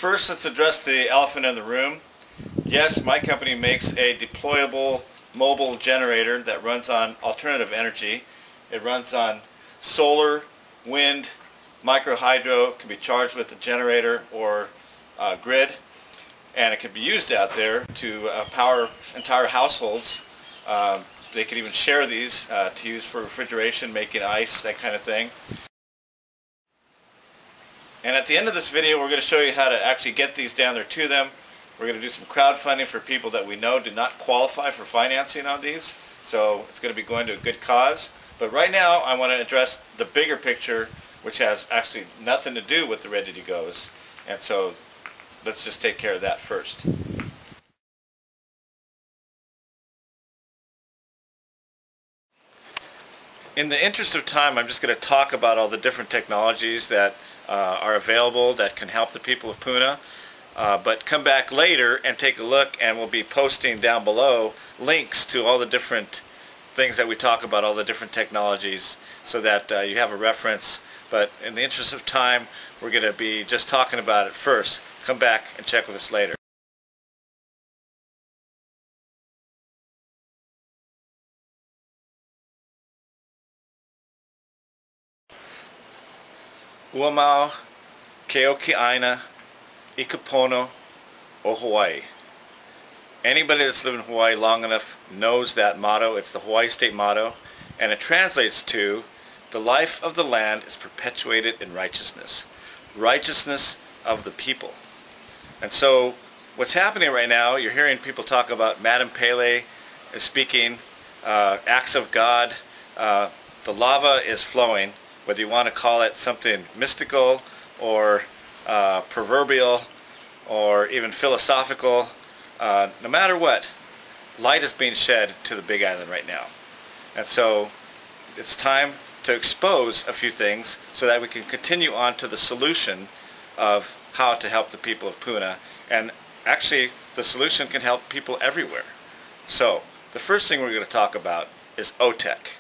First, let's address the elephant in the room. Yes, my company makes a deployable mobile generator that runs on alternative energy. It runs on solar, wind, microhydro, can be charged with the generator or grid, and it can be used out there to power entire households. They can even share these to use for refrigeration, making ice, that kind of thing. And at the end of this video, we're going to show you how to actually get these down there to them. We're going to do some crowdfunding for people that we know do not qualify for financing on these. So it's going to be going to a good cause. But right now, I want to address the bigger picture, which has actually nothing to do with the ready-to-goes. And so let's just take care of that first. In the interest of time, I'm just going to talk about all the different technologies that are available that can help the people of Puna. But come back later and take a look, and we'll be posting down below links to all the different things that we talk about, all the different technologies, so that you have a reference. But in the interest of time, we're going to be just talking about it first. Come back and check with us later. Uamau, Keokeaina, Ikapono, o Hawaii. Anybody that's lived in Hawaii long enough knows that motto. It's the Hawaii state motto, and it translates to, the life of the land is perpetuated in righteousness. Righteousness of the people. And so what's happening right now, you're hearing people talk about Madame Pele is speaking, acts of God. The lava is flowing, whether you want to call it something mystical or proverbial or even philosophical. No matter what, light is being shed to the Big Island right now. And so it's time to expose a few things so that we can continue on to the solution of how to help the people of Puna. And actually, the solution can help people everywhere. So the first thing we're going to talk about is Otech.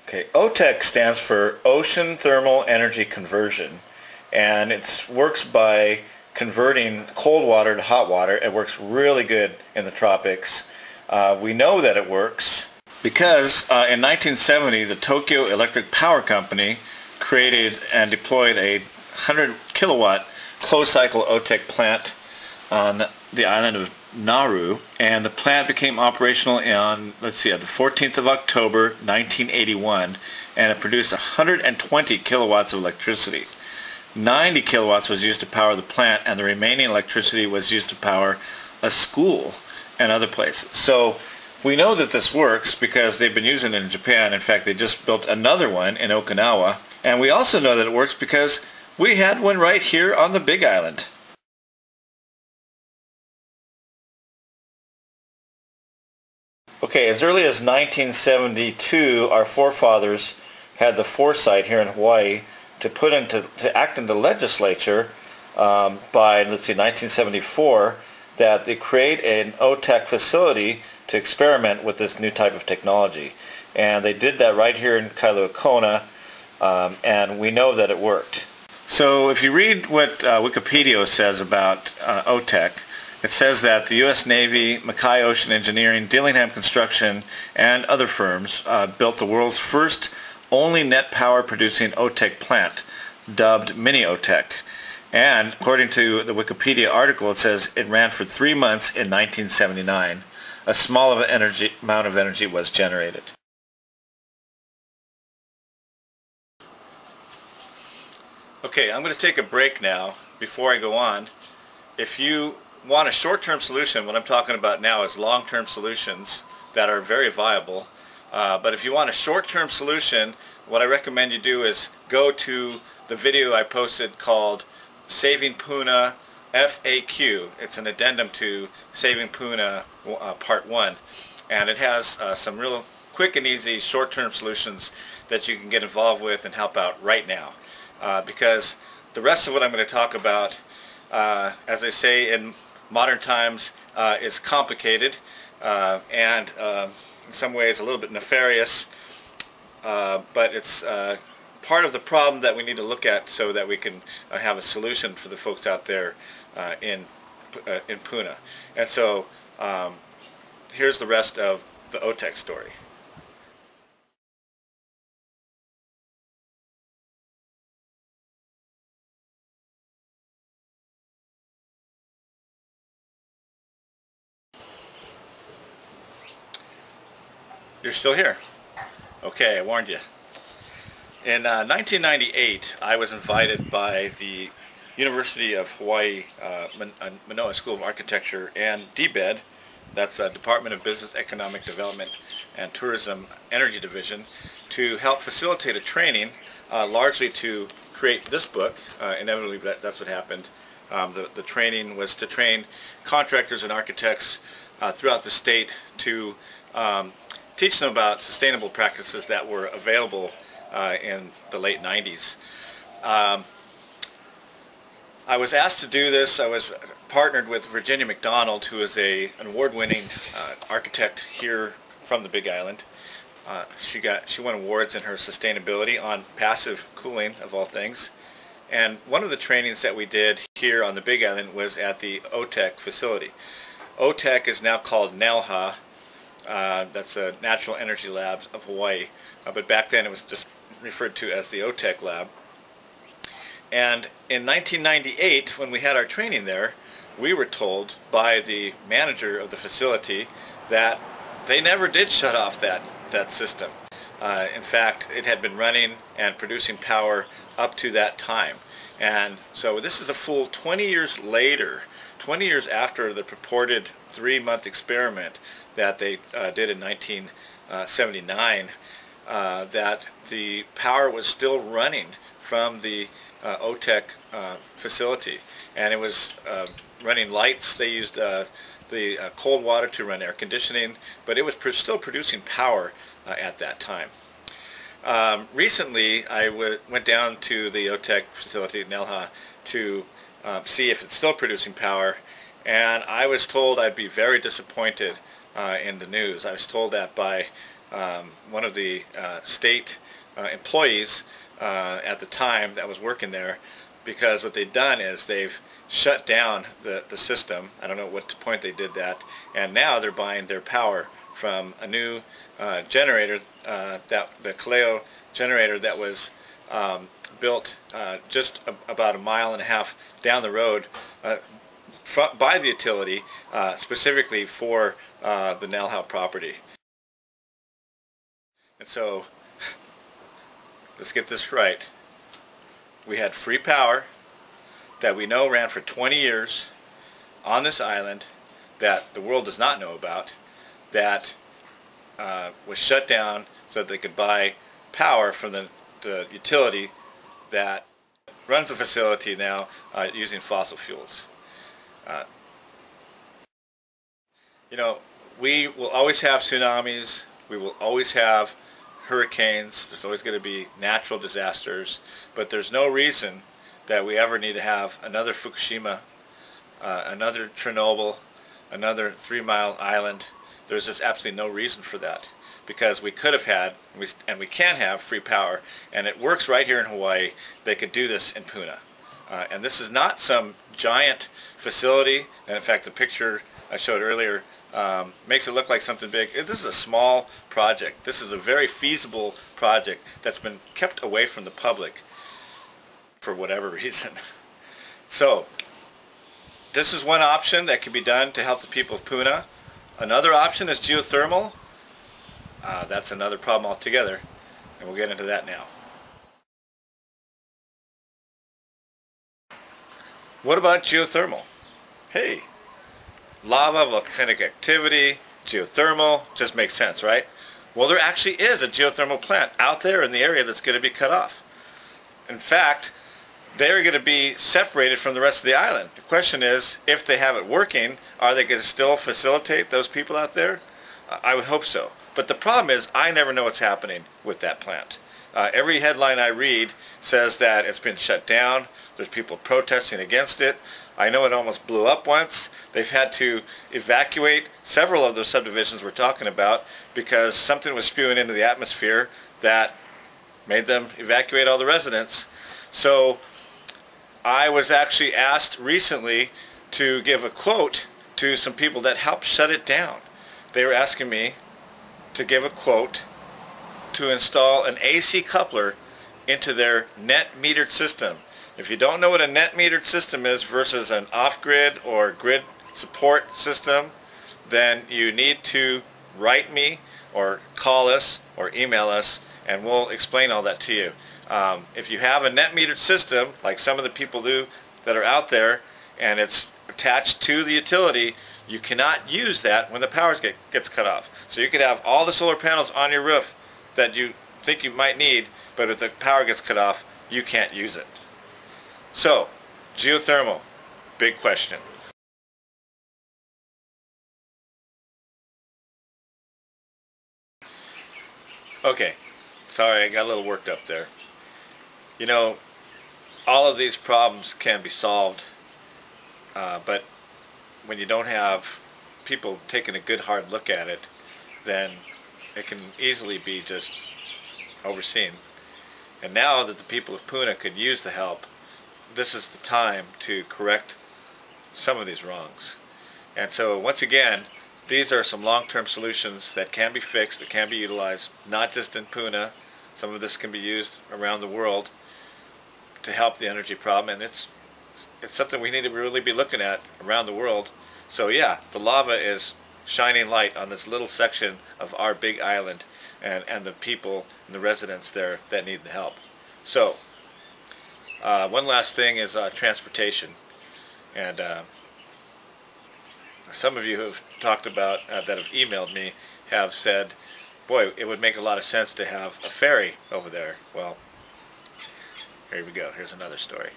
Okay, Otech stands for Ocean Thermal Energy Conversion, and it works by converting cold water to hot water. It works really good in the tropics. We know that it works because in 1970 the Tokyo Electric Power Company created and deployed a 100 kilowatt closed cycle Otech plant on the island of Nauru, and the plant became operational on, the 14th of October 1981, and it produced 120 kilowatts of electricity. 90 kilowatts was used to power the plant, and the remaining electricity was used to power a school and other places. So we know that this works because they've been using it in Japan. In fact, they just built another one in Okinawa. And we also know that it works because we had one right here on the Big Island. Okay, as early as 1972, our forefathers had the foresight here in Hawaii to act in the legislature by, 1974, that they create an Otech facility to experiment with this new type of technology. And they did that right here in Kailua Kona, and we know that it worked. So if you read what Wikipedia says about Otech, it says that the U.S. Navy, Mackay Ocean Engineering, Dillingham Construction, and other firms built the world's first only net power producing Otech plant, dubbed MineoTech. And according to the Wikipedia article, it says it ran for 3 months in 1979. A small amount of energy was generated. Okay, I'm going to take a break now before I go on. If you want a short-term solution, what I'm talking about now is long-term solutions that are very viable. But if you want a short-term solution, what I recommend you do is go to the video I posted called Saving Puna FAQ. It's an addendum to Saving Puna Part 1. And it has some real quick and easy short-term solutions that you can get involved with and help out right now. Because the rest of what I'm going to talk about, as I say in modern times, is complicated and in some ways a little bit nefarious, but it's part of the problem that we need to look at so that we can have a solution for the folks out there in Puna. And so here's the rest of the Otech story. You're still here. Okay, I warned you. In 1998, I was invited by the University of Hawaii Manoa School of Architecture and DBED, that's Department of Business, Economic Development and Tourism Energy Division, to help facilitate a training, largely to create this book. Inevitably, that's what happened. The training was to train contractors and architects throughout the state to teach them about sustainable practices that were available in the late 90s. I was asked to do this. I was partnered with Virginia McDonald, who is an award-winning architect here from the Big Island. She won awards in her sustainability on passive cooling, of all things. And one of the trainings that we did here on the Big Island was at the Otech facility. Otech is now called NELHA. That's a Natural Energy Lab of Hawaii, but back then it was just referred to as the Otech Lab. And in 1998, when we had our training there, we were told by the manager of the facility that they never did shut off that system. In fact, it had been running and producing power up to that time. And so this is a full 20 years later, 20 years after the purported 3-month experiment that they did in 1979, that the power was still running from the Otech facility, and it was running lights. They used the cold water to run air conditioning, but it was still producing power at that time. Recently, I went down to the Otech facility at NELHA to see if it's still producing power, and I was told I'd be very disappointed in the news. I was told that by one of the state employees at the time that was working there, because what they've done is they've shut down the system. I don't know at what point they did that, and now they're buying their power from a new generator, the Kaleo generator that was built just about 1.5 miles down the road by the utility, specifically for the NELHA property. And so, let's get this right. We had free power that we know ran for 20 years on this island that the world does not know about, that was shut down so that they could buy power from the utility that runs the facility now using fossil fuels. You know, we will always have tsunamis, we will always have hurricanes, there's always going to be natural disasters, but there's no reason that we ever need to have another Fukushima, another Chernobyl, another 3-mile island. There's just absolutely no reason for that, because we could have had, and we can have, free power, and it works right here in Hawaii. They could do this in Puna. And this is not some giant facility, and in fact the picture I showed earlier makes it look like something big. This is a small project. This is a very feasible project that's been kept away from the public for whatever reason. So this is one option that can be done to help the people of Puna. Another option is geothermal. That's another problem altogether, and we'll get into that now. What about geothermal? Hey, lava, volcanic activity, geothermal, just makes sense, right? Well, there actually is a geothermal plant out there in the area that's going to be cut off. In fact, they're going to be separated from the rest of the island. The question is, if they have it working, are they going to still facilitate those people out there? I would hope so. But the problem is, I never know what's happening with that plant. Every headline I read says that it's been shut down. There's people protesting against it. I know it almost blew up once. They've had to evacuate several of those subdivisions we're talking about because something was spewing into the atmosphere that made them evacuate all the residents. So I was actually asked recently to give a quote to some people that helped shut it down. They were asking me to give a quote to install an AC coupler into their net metered system. If you don't know what a net metered system is versus an off-grid or grid support system, then you need to write me or call us or email us, and we'll explain all that to you. If you have a net metered system, like some of the people do that are out there, and it's attached to the utility, you cannot use that when the power gets cut off. So you could have all the solar panels on your roof that you think you might need, but if the power gets cut off, you can't use it. So, geothermal, big question. Okay, sorry, I got a little worked up there. You know, all of these problems can be solved, but when you don't have people taking a good hard look at it, then it can easily be just overseen. And now that the people of Puna could use the help, this is the time to correct some of these wrongs. And so once again, these are some long-term solutions that can be fixed, that can be utilized, not just in Puna. Some of this can be used around the world to help the energy problem, and it's something we need to really be looking at around the world. So yeah, the lava is shining light on this little section of our big island and the people and the residents there that need the help. So one last thing is transportation, and some of you who have talked about that have emailed me have said, boy, it would make a lot of sense to have a ferry over there. Well, here we go. Here's another story.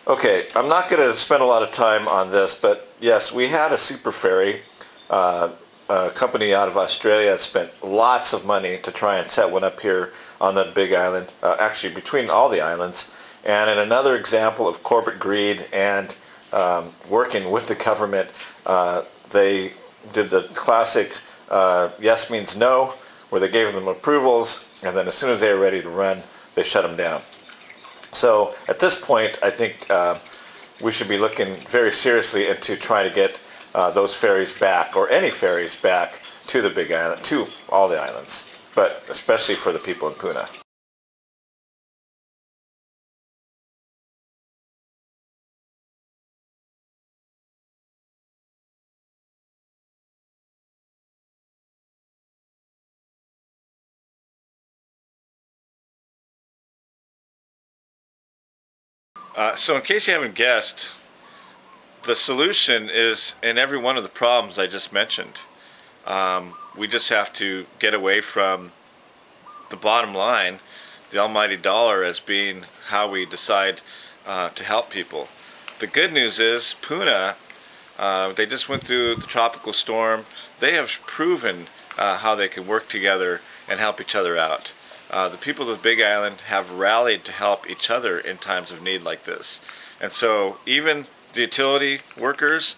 Okay, I'm not going to spend a lot of time on this, but yes, we had a super ferry. A company out of Australia had spent lots of money to try and set one up here on the big island, actually between all the islands. And in another example of corporate greed and working with the government, they did the classic yes means no, where they gave them approvals, and then as soon as they were ready to run, they shut them down. So at this point, I think we should be looking very seriously into trying to get those ferries back, or any ferries back, to the big island, to all the islands, but especially for the people in Puna. So in case you haven't guessed, the solution is in every one of the problems I just mentioned. We just have to get away from the bottom line, the almighty dollar, as being how we decide to help people. The good news is Puna, they just went through the tropical storm. They have proven how they can work together and help each other out. The people of the Big Island have rallied to help each other in times of need like this. And so even the utility workers,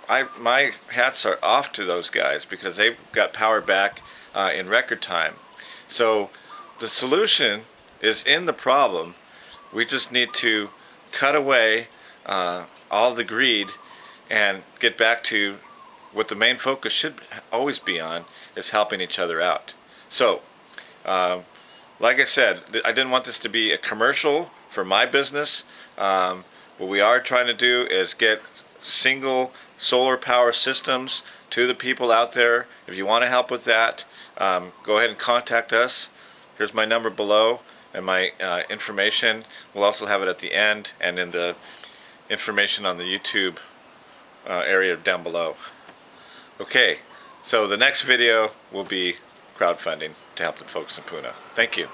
my hats are off to those guys, because they've got power back in record time. So the solution is in the problem. We just need to cut away all the greed and get back to what the main focus should always be on, is helping each other out. So like I said, I didn't want this to be a commercial for my business. What we are trying to do is get single solar power systems to the people out there. If you want to help with that, go ahead and contact us. Here's my number below, and my information. We'll also have it at the end and in the information on the YouTube area down below. Okay, so the next video will be crowdfunding to help the folks in Puna. Thank you.